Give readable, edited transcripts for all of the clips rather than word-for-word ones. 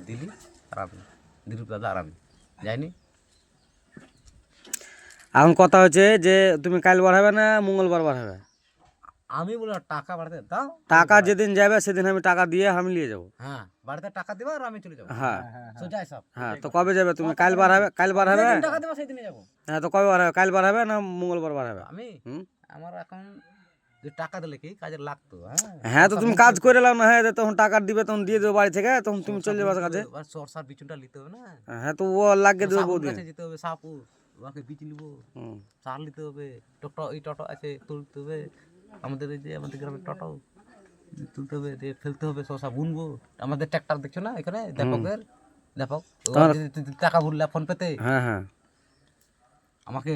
দিলি আর আমি দিলীপ দাদা আর আমি যাইনি। এখন কথা হচ্ছে যে তুমি কাল বাড়াবে না মঙ্গলবার বাড়াবে? আমি বলে টাকা বাড়াতে দাও, টাকা যেদিন যাবে সেদিন আমি টাকা দিয়ে আমি নিয়ে যাবো। হ্যাঁ বাড়িতে টাকা দিবা আর আমি চলে যাবো। হ্যাঁ সোজা সব। হ্যাঁ, তো কবে যাবে তুমি? কাল বাড়াবে? কাল বাড়াবে? যেদিন টাকা দিবা সেদিনে যাবো। হ্যাঁ, তো কবে বাড়াবে? কাল বাড়াবে না মঙ্গলবার বাড়াবে? আমি হুম? আমার এখন যে টাকা দিলে কি কাজে লাগতো। হ্যাঁ, তো তুমি কাজ করে নাও না, হ্যাঁ, তখন টাকা দিবে, তখন দিয়ে দেবো বাড়ি থেকে, তখন তুমি চলে যাবে কাজে। সরষার বিচুনটা নিতে হবে না, হ্যাঁ, তো ও লাগিয়ে দেবে সাপুর বৌদি। কাছে যেতে হবে, সাপুর ওকে বীজ নিব, হুম। সার নিতে হবে, টোটো এই টোটো আছে তুলতে হবে, আমাদের এই যে আমাদের গ্রামের টোটো তুলতে হবে, দিয়ে ফেলতে হবে, শশা বুনবো। আমাদের ট্র্যাক্টর দেখছো না এখানে ব্যাপকের, ব্যাপক টাকা ভরলে ফোন পেতে হ্যাঁ হ্যাঁ আমাকে,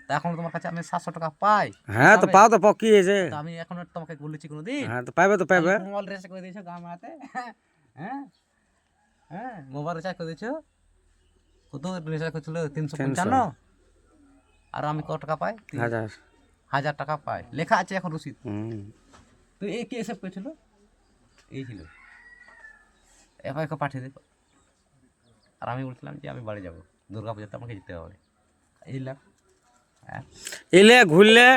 তা এখন তোমার কাছে আমি 700 টাকা পাই। হ্যাঁ, তো পাও, তো পাও, কি হয়েছে? তা আমি এখন তোমাকে বলেছি কোনোদিন? হ্যাঁ, তো পাইবে, তো পাইবে। মোবাইল রিচার্জ করে দিয়েছো গাঁ মারাতে, হ্যাঁ হ্যাঁ মোবাইল রিচার্জ করে দিয়েছো, কত রিচার্জ করছিল? 355। আর আমি কত টাকা পাই? 1000 টাকা পাই, লেখা আছে এখন রসিদ। তো এই কে এসব করেছিল? এই ছিল, এবার একে পাঠিয়ে দেবো। আর আমি বলছিলাম যে আমি বাড়ি যাবো, দুর্গা পূজাতে আমাকে যেতে হবে। এইলাম এলে ঘুরলে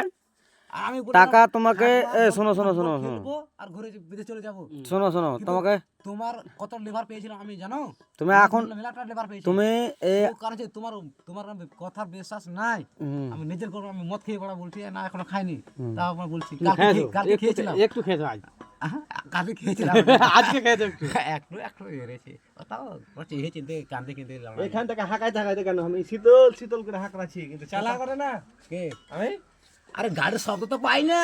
আর আমি টাকা তোমাকে, শোনো শোনো শোনো শোনো আর ঘুরে বিদেশ চলে যাবো। শোনো শোনো, তোমাকে তোমার কত লিভার পেয়েছিলাম আমি জানো? তুমি এখন মেলাটা লিভার পেয়েছি তুমি কারণ যে তোমার তোমার কথার বিশ্বাস নাই। আমি নিজের করে আমি মদ খেয়ে বড়া বলছি না, এখনো খাইনি, তাও আমার বলছি কালকে খেয়েছিলাম, একটু খেয়েছো আজ? কালকে খেয়েছিলাম, আজকে খেয়েছো একটু? একটু একটু এড়েছি, তাও চেয়ে চিনতে কান্দে কিনতে এখান থেকে হাঁকাইতে হাঁকাইতে কেন আমি শীতল শীতল করে হাঁকড়াচ্ছি, কিন্তু চালা করে না কে আমি। আরে গাড়ির শব্দ তো পাই না,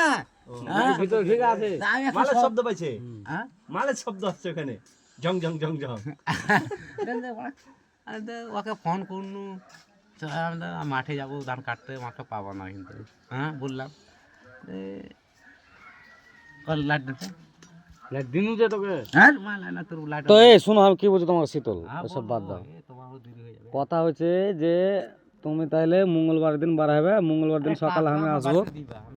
ভিতর ঠিক আছে, তা আমি এখন মালের শব্দ পাইছে, হ্যাঁ মালের শব্দ আসছে ওখানে, ঝং ঝং ঝং ঝং। ওকে ফোন করলু, মাঠে যাবো ধান কাটতে, মাঠে পাবো না কিন্তু, হ্যাঁ বললাম লাইট দিতে, লাইট দিনু যে তোকে। হ্যাঁ মা লাইনা তোর লাইট। তো এই শোনো, আমি কি বলছি তোমাকে শীতল, এসব বাদ দাও। তোমারও দেরি হয়ে যাবে। কথা হচ্ছে যে তুমি তাইলে মঙ্গলবার দিন বাড়াবে, মঙ্গলবার দিন সকালে আমি আসবো। দিবা